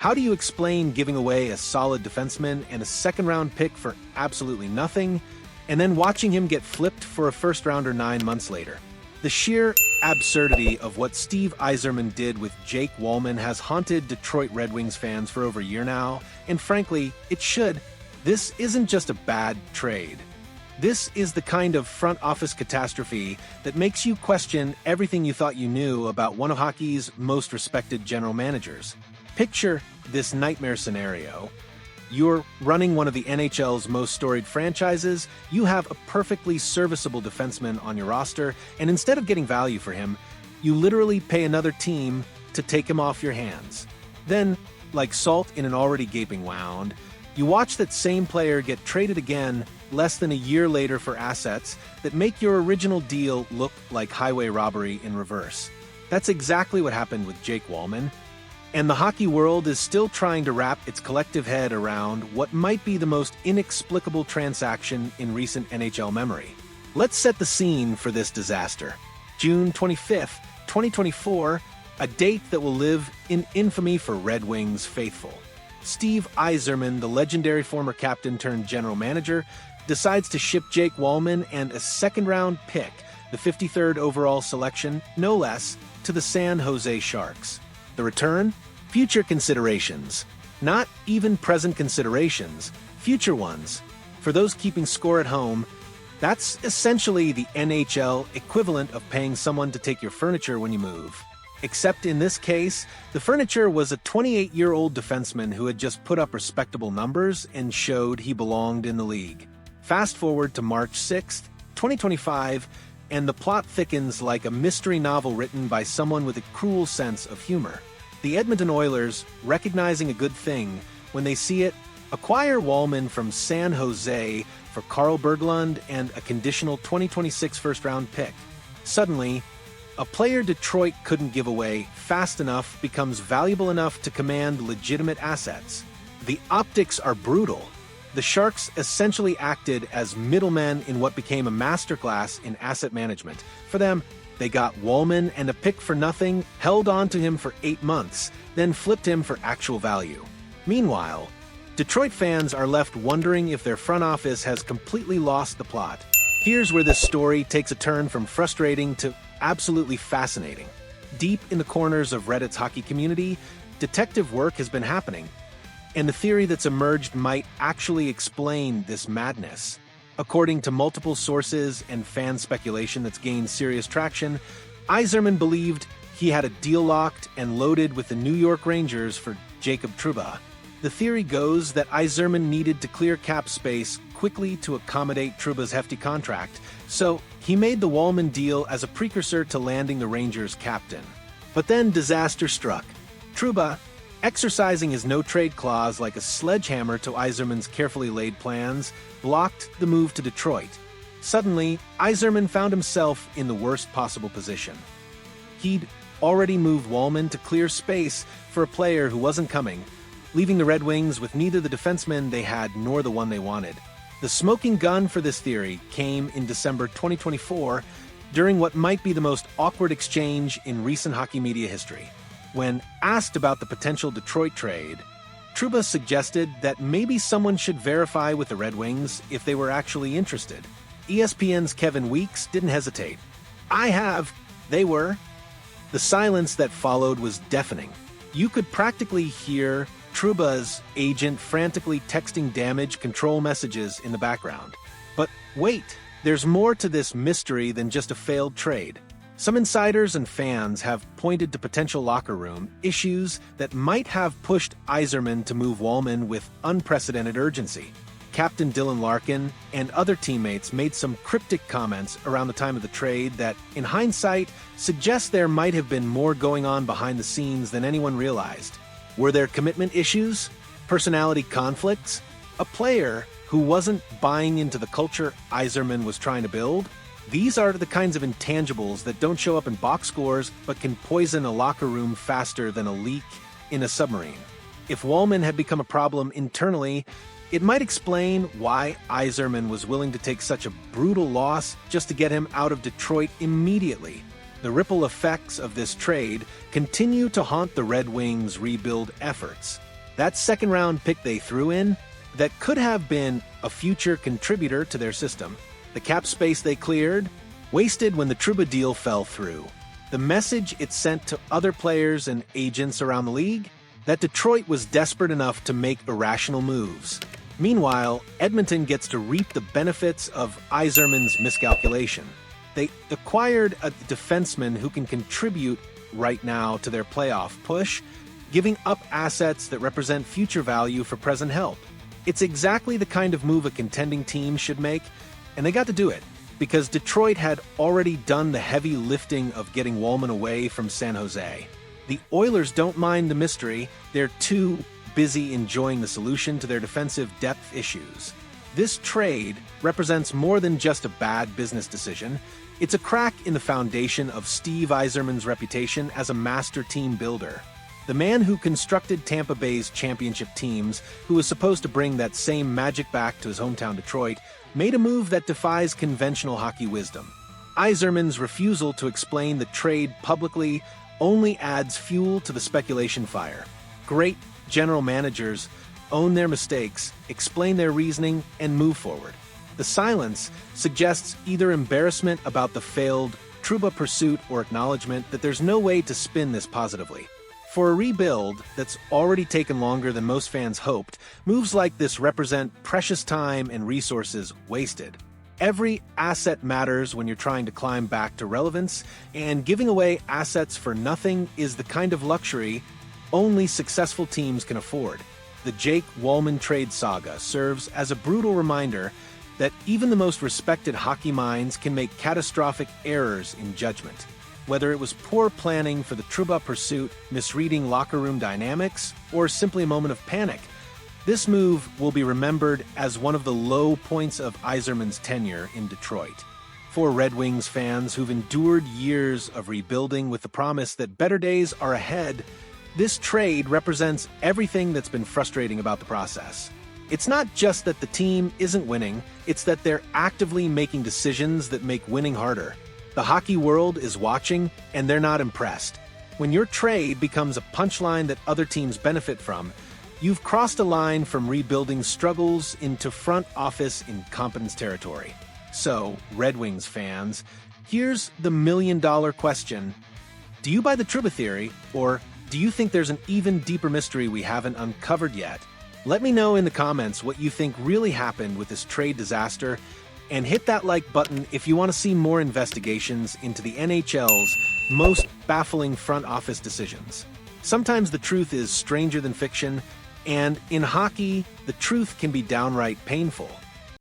How do you explain giving away a solid defenseman and a second-round pick for absolutely nothing, and then watching him get flipped for a first-rounder 9 months later? The sheer absurdity of what Steve Yzerman did with Jake Walman has haunted Detroit Red Wings fans for over a year now, and frankly, it should. This isn't just a bad trade. This is the kind of front office catastrophe that makes you question everything you thought you knew about one of hockey's most respected general managers. Picture this nightmare scenario. You're running one of the NHL's most storied franchises, you have a perfectly serviceable defenseman on your roster, and instead of getting value for him, you literally pay another team to take him off your hands. Then, like salt in an already gaping wound, you watch that same player get traded again less than a year later for assets that make your original deal look like highway robbery in reverse. That's exactly what happened with Jake Walman. And the hockey world is still trying to wrap its collective head around what might be the most inexplicable transaction in recent NHL memory. Let's set the scene for this disaster. June 25th, 2024, a date that will live in infamy for Red Wings faithful. Steve Yzerman, the legendary former captain turned general manager, decides to ship Jake Walman and a second-round pick, the 53rd overall selection, no less, to the San Jose Sharks. The return? Future considerations. Not even present considerations, future ones. For those keeping score at home, that's essentially the NHL equivalent of paying someone to take your furniture when you move. Except in this case, the furniture was a 28-year-old defenseman who had just put up respectable numbers and showed he belonged in the league. Fast forward to March 6th, 2025, and the plot thickens like a mystery novel written by someone with a cruel sense of humor. The Edmonton Oilers, recognizing a good thing when they see it, acquire Walman from San Jose for Carl Berglund and a conditional 2026 first-round pick. Suddenly, a player Detroit couldn't give away fast enough becomes valuable enough to command legitimate assets. The optics are brutal. The Sharks essentially acted as middlemen in what became a masterclass in asset management. For them, they got Walman and a pick for nothing, held on to him for 8 months, then flipped him for actual value. Meanwhile, Detroit fans are left wondering if their front office has completely lost the plot. Here's where this story takes a turn from frustrating to absolutely fascinating. Deep in the corners of Reddit's hockey community, detective work has been happening, and the theory that's emerged might actually explain this madness. According to multiple sources and fan speculation that's gained serious traction, Yzerman believed he had a deal locked and loaded with the New York Rangers for Jacob Trouba. The theory goes that Yzerman needed to clear cap space quickly to accommodate Trouba's hefty contract, so he made the Walman deal as a precursor to landing the Rangers' captain. But then disaster struck. Trouba, exercising his no-trade clause like a sledgehammer to Yzerman's carefully laid plans, blocked the move to Detroit. Suddenly, Yzerman found himself in the worst possible position. He'd already moved Walman to clear space for a player who wasn't coming, leaving the Red Wings with neither the defenseman they had nor the one they wanted. The smoking gun for this theory came in December 2024 during what might be the most awkward exchange in recent hockey media history. When asked about the potential Detroit trade, Trouba suggested that maybe someone should verify with the Red Wings if they were actually interested. ESPN's Kevin Weeks didn't hesitate. "I have. They were." The silence that followed was deafening. You could practically hear Trouba's agent frantically texting damage control messages in the background. But wait, there's more to this mystery than just a failed trade. Some insiders and fans have pointed to potential locker room issues that might have pushed Yzerman to move Walman with unprecedented urgency. Captain Dylan Larkin and other teammates made some cryptic comments around the time of the trade that, in hindsight, suggest there might have been more going on behind the scenes than anyone realized. Were there commitment issues? Personality conflicts? A player who wasn't buying into the culture Yzerman was trying to build? These are the kinds of intangibles that don't show up in box scores but can poison a locker room faster than a leak in a submarine. If Walman had become a problem internally, it might explain why Yzerman was willing to take such a brutal loss just to get him out of Detroit immediately. The ripple effects of this trade continue to haunt the Red Wings' rebuild efforts. That second-round pick they threw in, that could have been a future contributor to their system. The cap space they cleared, wasted when the Trouba deal fell through. The message it sent to other players and agents around the league? That Detroit was desperate enough to make irrational moves. Meanwhile, Edmonton gets to reap the benefits of Yzerman's miscalculation. They acquired a defenseman who can contribute right now to their playoff push, giving up assets that represent future value for present help. It's exactly the kind of move a contending team should make, and they got to do it, because Detroit had already done the heavy lifting of getting Walman away from San Jose. The Oilers don't mind the mystery, they're too busy enjoying the solution to their defensive depth issues. This trade represents more than just a bad business decision. It's a crack in the foundation of Steve Yzerman's reputation as a master team builder. The man who constructed Tampa Bay's championship teams, who was supposed to bring that same magic back to his hometown Detroit, made a move that defies conventional hockey wisdom. Yzerman's refusal to explain the trade publicly only adds fuel to the speculation fire. Great general managers own their mistakes, explain their reasoning, and move forward. The silence suggests either embarrassment about the failed Trouba pursuit or acknowledgement that there's no way to spin this positively. For a rebuild that's already taken longer than most fans hoped, moves like this represent precious time and resources wasted. Every asset matters when you're trying to climb back to relevance, and giving away assets for nothing is the kind of luxury only successful teams can afford. The Jake Walman trade saga serves as a brutal reminder that even the most respected hockey minds can make catastrophic errors in judgment. Whether it was poor planning for the Trouba pursuit, misreading locker room dynamics, or simply a moment of panic, this move will be remembered as one of the low points of Yzerman's tenure in Detroit. For Red Wings fans who've endured years of rebuilding with the promise that better days are ahead, this trade represents everything that's been frustrating about the process. It's not just that the team isn't winning, it's that they're actively making decisions that make winning harder. The hockey world is watching, and they're not impressed. When your trade becomes a punchline that other teams benefit from, you've crossed a line from rebuilding struggles into front office incompetence territory. So, Red Wings fans, here's the million-dollar question. Do you buy the Trouba theory, or do you think there's an even deeper mystery we haven't uncovered yet? Let me know in the comments what you think really happened with this trade disaster, and hit that like button if you want to see more investigations into the NHL's most baffling front office decisions. Sometimes the truth is stranger than fiction, and in hockey, the truth can be downright painful.